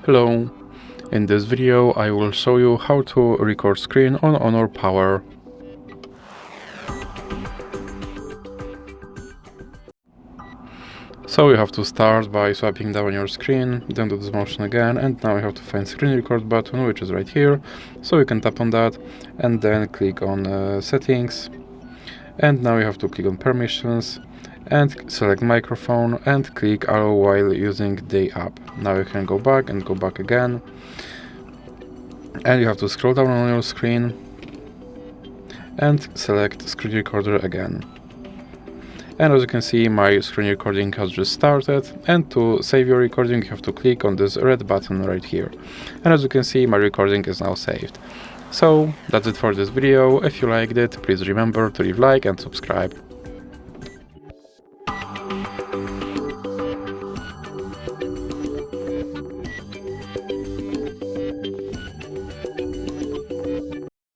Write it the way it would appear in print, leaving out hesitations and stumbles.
Hello, in this video I will show you how to record screen on Honor Power. So you have to start by swiping down your screen, then do this motion again, and now you have to find screen record button, which is right here. So you can tap on that and then click on settings, and now you have to click on permissions and select microphone and click allow while using the app. Now you can go back and go back again, and you have to scroll down on your screen and select screen recorder again. And as you can see, my screen recording has just started, and to save your recording you have to click on this red button right here. And as you can see, my recording is now saved. So that's it for this video. If you liked it, please remember to leave a like and subscribe.